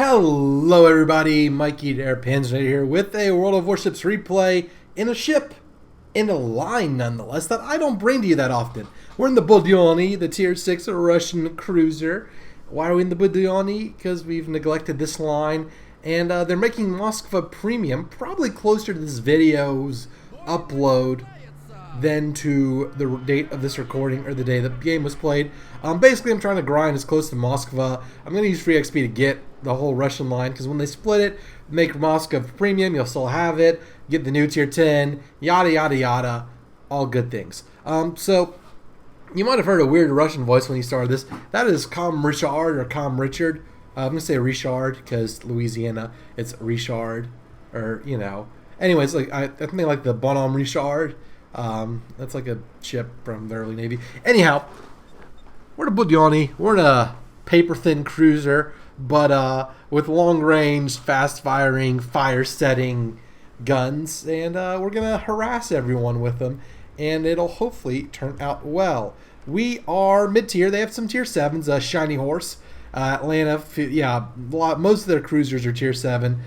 Hello everybody, Mikey Air Panzernator here with a World of Warships replay in a ship, in a line nonetheless, that I don't bring to you that often. We're in the Budyonny, the tier 6 Russian cruiser. Why are we in the Budyonny? Because we've neglected this line, and they're making Moskva Premium probably closer to this video's upload than to the date of this recording or the day the game was played. Basically, I'm trying to grind as close to Moskva. I'm going to use free XP to get the whole Russian line, because when they split it, make Moskva Premium, you'll still have it, get the new tier 10, yada yada yada, all good things. So you might have heard a weird Russian voice when you started this. That is Com Richard or Com Richard. I'm going to say Richard because Louisiana, it's Richard, or you know. Anyways, like I think like the Bonhomme Richard. That's like a ship from the early Navy. Anyhow, we're in a Budyonny. We're in a paper-thin cruiser, but with long-range, fast-firing, fire-setting guns, and we're gonna harass everyone with them, and it'll hopefully turn out well. We are mid-tier. They have some tier 7s. Shiny Horse, Atlanta. Yeah, most of their cruisers are tier 7.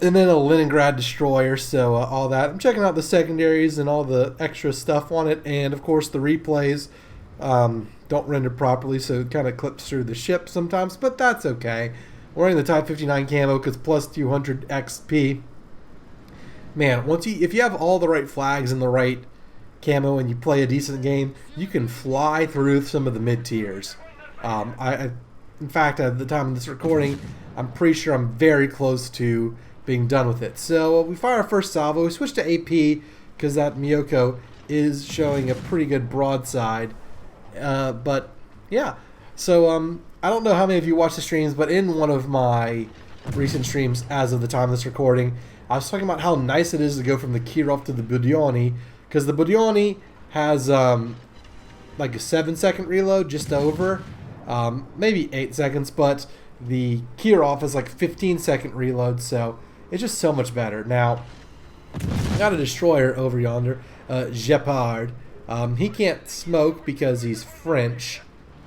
And then a Leningrad destroyer, so all that. I'm checking out the secondaries and all the extra stuff on it, and of course the replays don't render properly, so it kind of clips through the ship sometimes, but that's okay. Wearing the Type 59 camo because plus 200 XP. Man, if you have all the right flags and the right camo and you play a decent game, you can fly through some of the mid tiers. In fact, at the time of this recording, I'm pretty sure I'm very close to being done with it. So we fire our first salvo. We switch to AP because that Miyoko is showing a pretty good broadside. But yeah, so I don't know how many of you watch the streams, but in one of my recent streams as of the time of this recording, I was talking about how nice it is to go from the Kirov to the Budyonny, because the Budyonny has like a 7-second reload, just over, maybe 8 seconds, but the Kirov is like 15-second reload, so it's just so much better. Now, got a destroyer over yonder, Gepard. He can't smoke because he's French,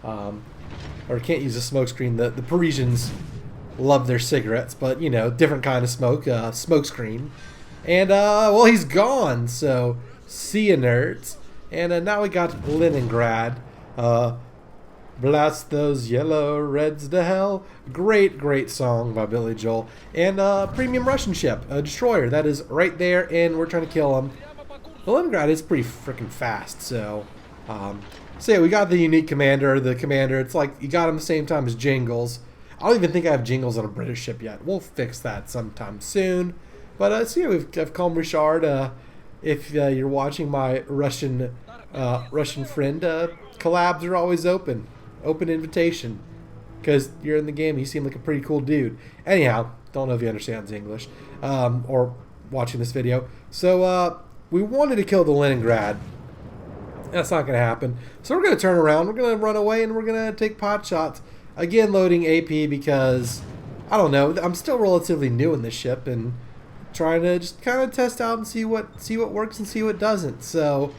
or can't use a smoke screen. The Parisians love their cigarettes, but you know, different kind of smoke, smoke screen. And well, he's gone. So see ya, nerds. And now we got Leningrad. Blast those yellow reds to hell. Great song by Billy Joel. And premium Russian ship, a destroyer that is right there, and we're trying to kill him. Leningrad is pretty freaking fast, so yeah, we got the unique commander. The commander, it's like you got him the same time as Jingles. I don't even think I have Jingles on a British ship yet. We'll fix that sometime soon. But so yeah, I've called Richard. If you're watching, my Russian friend, collabs are always open. Open invitation, because you're in the game. You seem like a pretty cool dude. Anyhow, don't know if he understands English or watching this video. So we wanted to kill the Leningrad. That's not going to happen. So we're going to turn around. We're going to run away, and we're going to take pot shots. Again, loading AP because, I don't know, I'm still relatively new in this ship and trying to just kind of test out and see what works and see what doesn't. So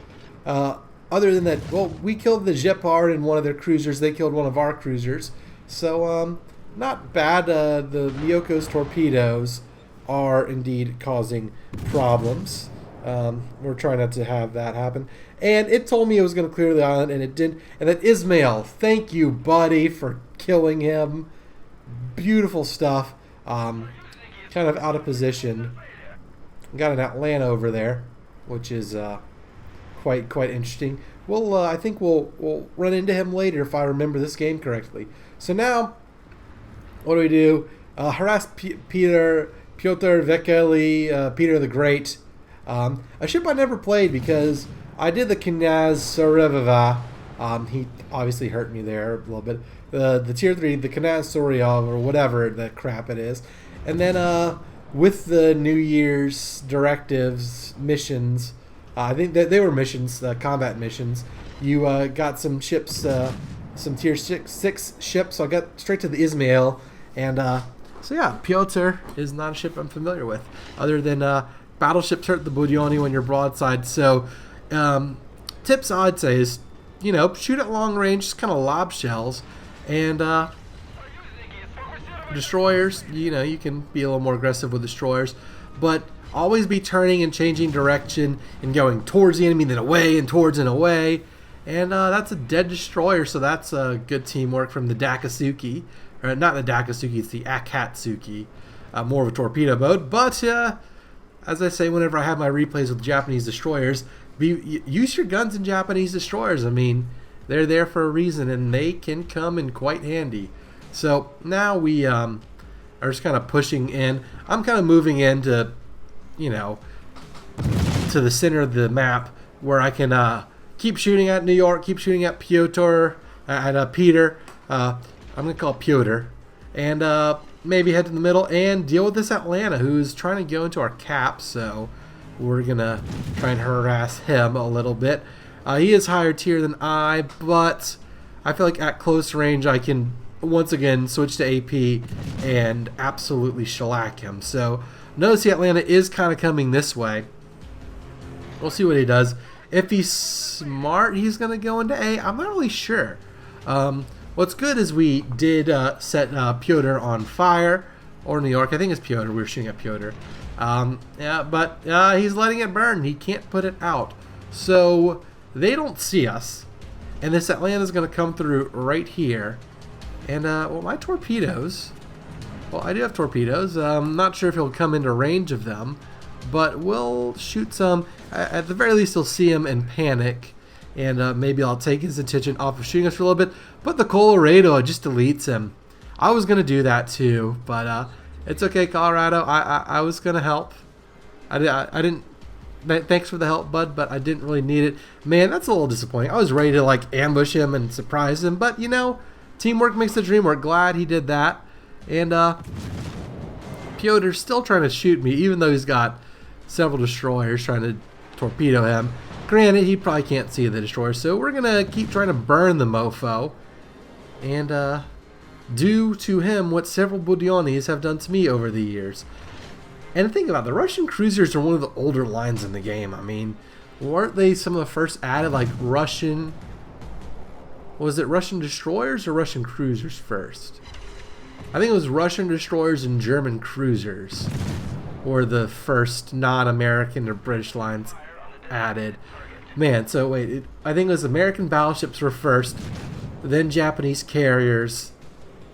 other than that, well, we killed the Gepard in one of their cruisers. They killed one of our cruisers. So, not bad. The Miyoko's torpedoes are indeed causing problems. We're trying not to have that happen. And it told me it was going to clear the island, and it didn't. And that Ismail, thank you, buddy, for killing him. Beautiful stuff. Kind of out of position. Got an Atlanta over there, which is quite interesting. I think we'll run into him later if I remember this game correctly. So now, what do? Harass Piotr Vekeli, Peter the Great. A ship I never played because I did the Knaz Soreveva. He obviously hurt me there a little bit. The tier 3, the Knaz Soryov, or whatever the crap it is. And then with the New Year's directives, missions, I think that they were missions, combat missions. You got some ships, some tier 6 ships. So I got straight to the Ismail, and so yeah, Piotr is not a ship I'm familiar with, other than battleships hurt the Budyonny when you're broadside. So tips I'd say is, shoot at long range, just kind of lob shells, and destroyers, you know, you can be a little more aggressive with destroyers, but always be turning and changing direction and going towards the enemy, then away and towards and away. And that's a dead destroyer, so that's good teamwork from the Dakasuki. Or not the Dakasuki, it's the Akatsuki. More of a torpedo boat, but as I say whenever I have my replays with Japanese destroyers, use your guns in Japanese destroyers. I mean, they're there for a reason, and they can come in quite handy. So now we are just kind of pushing in. I'm kind of moving into, you know, to the center of the map where I can keep shooting at New York, keep shooting at Piotr, at Peter. I'm going to call it Piotr. And maybe head to the middle and deal with this Atlanta, who's trying to go into our cap. So we're going to try and harass him a little bit. He is higher tier than I, but I feel like at close range I can once again switch to AP and absolutely shellac him. So notice the Atlanta is kind of coming this way. We'll see what he does. If he's smart, he's going to go into A. I'm not really sure. What's good is we did set Piotr on fire, or New York. I think it's Piotr. We were shooting at Piotr. Yeah, but he's letting it burn. He can't put it out. So they don't see us. And this Atlanta is going to come through right here. And, well, my torpedoes... Well, I do have torpedoes. I'm not sure if he'll come into range of them. But we'll shoot some. At the very least, he'll see him and panic. And maybe I'll take his attention off of shooting us for a little bit. But the Colorado just deletes him. I was going to do that too. But it's okay, Colorado. I was going to help. I didn't... Thanks for the help, bud, but I didn't really need it. Man, that's a little disappointing. I was ready to, like, ambush him and surprise him. But, you know, teamwork makes the dream work. Glad he did that. And Piotr's still trying to shoot me, even though he's got several destroyers trying to torpedo him. Granted, he probably can't see the destroyer, so we're going to keep trying to burn the mofo. And do to him what several Budyonnys have done to me over the years. And think about it, the Russian cruisers are one of the older lines in the game. I mean, weren't they some of the first added, like Russian... Was it Russian destroyers or Russian cruisers first? I think it was Russian destroyers and German cruisers were the first non-American or British lines added. Man, so wait, I think it was American battleships were first, then Japanese carriers,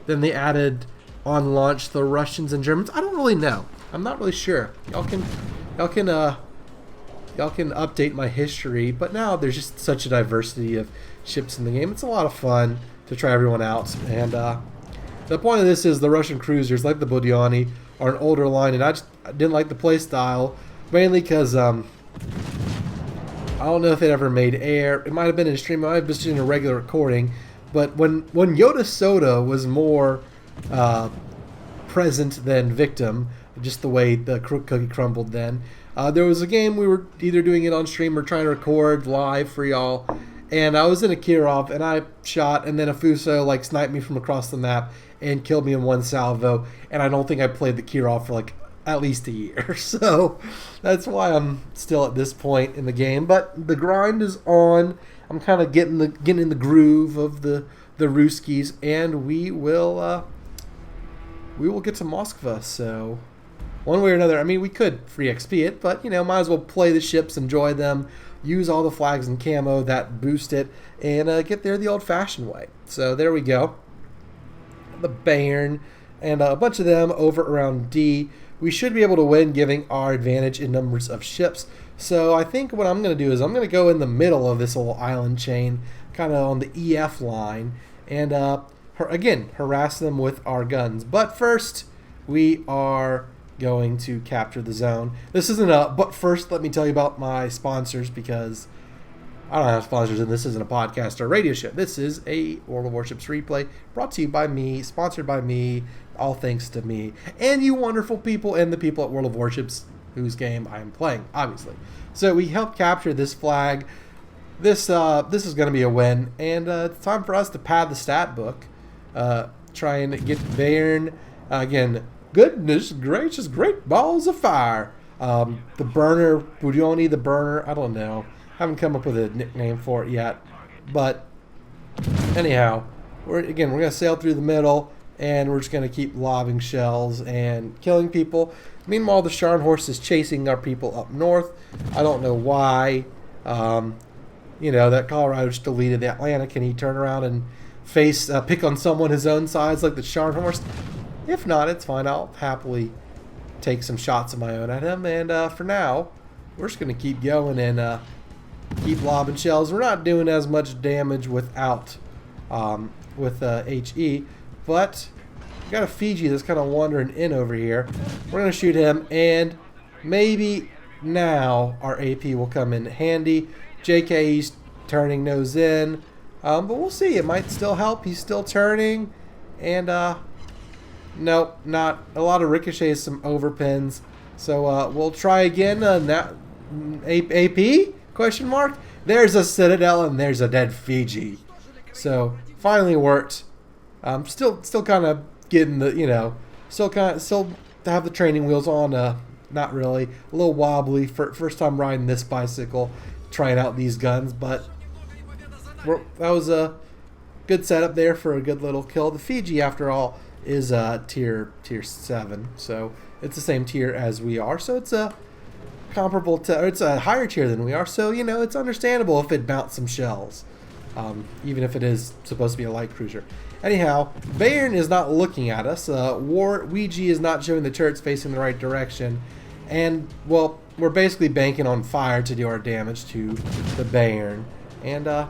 then they added on launch the Russians and Germans. I don't really know. I'm not really sure. Y'all can update my history, but now there's just such a diversity of ships in the game. It's a lot of fun to try everyone out, and the point of this is the Russian cruisers, like the Budyonny, are an older line, and I didn't like the play style, mainly because I don't know if it ever made air. It might have been in a stream, it might have been just in a regular recording, but when Yoda Soda was more present than victim, just the way the cookie crumbled then, there was a game we were either doing it on stream or trying to record live for y'all, and I was in a Kirov, and I shot, and then a Fuso like sniped me from across the map and killed me in one salvo, and I don't think I played the Kirov for like at least a year. So that's why I'm still at this point in the game. But the grind is on. I'm kind of getting in the groove of the Ruskies, and we will get to Moskva. So one way or another, I mean, we could free XP it, but you know, might as well play the ships, enjoy them, use all the flags and camo that boost it, and get there the old-fashioned way. So there we go. The Bayern and a bunch of them over around D. We should be able to win, giving our advantage in numbers of ships. So I think what I'm going to do is I'm going to go in the middle of this little island chain, kind of on the EF line, and again, harass them with our guns. But first, we are going to capture the zone. This isn't but first, let me tell you about my sponsors, because I don't have sponsors, and this isn't a podcast or a radio show. This is a World of Warships replay brought to you by me, sponsored by me, all thanks to me, and you wonderful people, and the people at World of Warships, whose game I am playing, obviously. So we helped capture this flag. This is going to be a win, and it's time for us to pad the stat book. Try and get Bayern, again, goodness gracious, great balls of fire. The burner, Budyonny the burner, I don't know. Haven't come up with a nickname for it yet, but anyhow, we're going to sail through the middle, and we're just going to keep lobbing shells and killing people. Meanwhile, the Scharnhorst is chasing our people up north. I don't know why. That Colorado just deleted the Atlanta. Can he turn around and pick on someone his own size like the Scharnhorst? If not, it's fine. I'll happily take some shots of my own at him. And for now, we're just going to keep going and keep lobbing shells. We're not doing as much damage without HE, but we got a Fiji that's kind of wandering in over here. We're going to shoot him, and maybe now our AP will come in handy. JK's turning nose in, but we'll see. It might still help. He's still turning, and nope, not a lot of ricochets, some overpins. So we'll try again. AP? Question mark. There's a Citadel and there's a dead Fiji. So finally worked. Still kind of getting the still have the training wheels on. Not really. A little wobbly. First time riding this bicycle, trying out these guns, but that was a good setup there for a good little kill. The Fiji, after all, is tier 7, so it's the same tier as we are. So it's a comparable to, it's a higher tier than we are. So it's understandable if it bounced some shells, even if it is supposed to be a light cruiser. Anyhow, Bayern is not looking at us. Ouija is not showing the turrets facing the right direction, and well, we're basically banking on fire to do our damage to the Bayern. And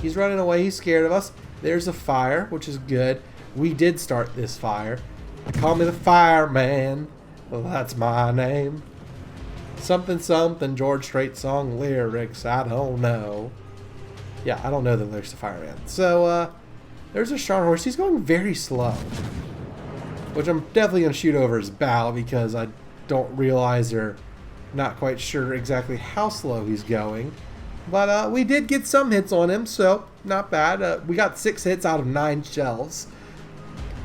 he's running away. He's scared of us. There's a fire, which is good. We did start this fire. They call me the fireman. Well, that's my name. Something, something, George Strait song lyrics. I don't know. Yeah, I don't know the lyrics to Fireman. So, there's a Scharnhorst. He's going very slow, which I'm definitely going to shoot over his bow because I don't realize or not quite sure exactly how slow he's going. But we did get some hits on him, so not bad. We got 6 hits out of 9 shells.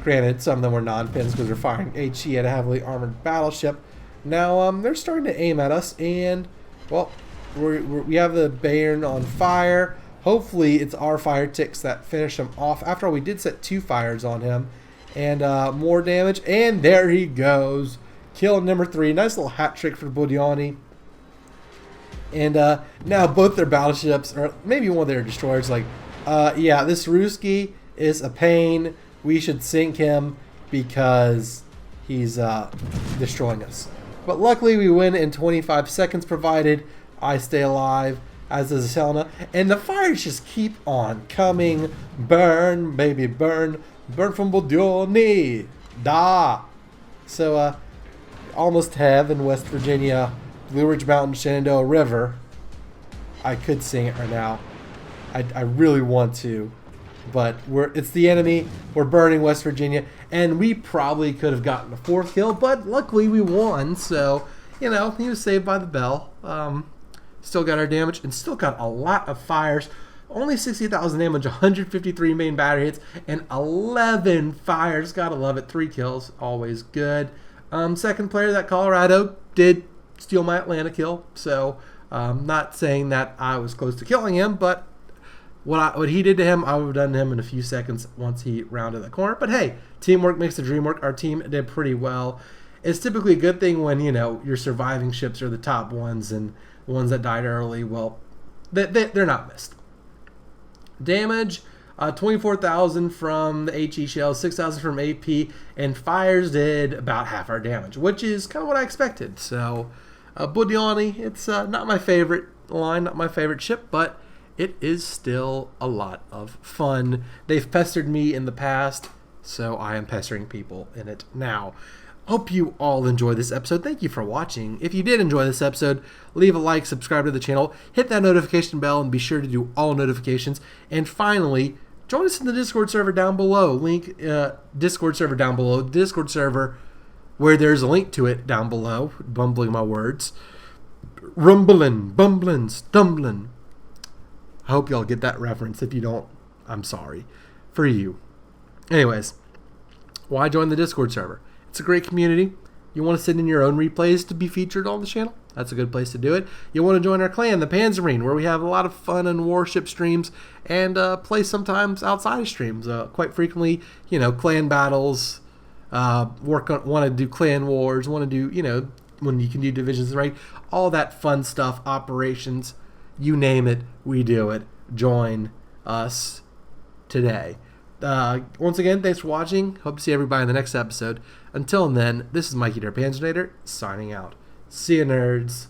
Granted, some of them were non-pins because we're firing HE at a heavily armored battleship. Now, they're starting to aim at us, and, well, we have the Bayern on fire. Hopefully, it's our fire ticks that finish him off. After all, we did set 2 fires on him, and more damage, and there he goes. Kill number 3. Nice little hat trick for Budyonny. And now both their battleships, or maybe one of their destroyers, like, yeah, this Ruski is a pain. We should sink him because he's destroying us. But luckily we win in 25 seconds, provided I stay alive, as does Helena. And the fires just keep on coming. Burn, baby, burn. Burn from Budyonny. Da. So, almost have in West Virginia, Blue Ridge Mountain, Shenandoah River. I could sing it right now. I really want to. But it's the enemy. We're burning West Virginia. And we probably could have gotten a 4th kill, but luckily we won. So, he was saved by the bell. Still got our damage and still got a lot of fires. Only 60,000 damage, 153 main battery hits, and 11 fires. Gotta love it. 3 kills, always good. Second player, that Colorado, did steal my Atlanta kill. So, not saying that I was close to killing him, but what he did to him, I would have done to him in a few seconds once he rounded the corner. But hey, teamwork makes the dream work. Our team did pretty well. It's typically a good thing when, your surviving ships are the top ones and the ones that died early, well, they're not missed. Damage, 24,000 from the HE shells, 6,000 from AP, and fires did about half our damage, which is kind of what I expected. So, Budyonny, it's not my favorite line, not my favorite ship, but it is still a lot of fun. They've pestered me in the past, so I am pestering people in it now. Hope you all enjoyed this episode. Thank you for watching. If you did enjoy this episode, leave a like, subscribe to the channel, hit that notification bell, and be sure to do all notifications. And finally, join us in the Discord server down below. Link, Discord server down below. Discord server where there's a link to it down below. Bumbling my words. Rumbling, bumbling, stumbling. I hope y'all get that reference. If you don't, I'm sorry. For you. Anyways, why join the Discord server? It's a great community. You want to send in your own replays to be featured on the channel? That's a good place to do it. You want to join our clan, the Panzernator, where we have a lot of fun and Warship streams and play sometimes outside of streams. Quite frequently, clan battles, want to do clan wars, want to do, when you can do divisions, right? All that fun stuff, operations, you name it, we do it. Join us today. Once again, thanks for watching. Hope to see everybody in the next episode. Until then, this is Mikey Panzernator signing out. See you, nerds.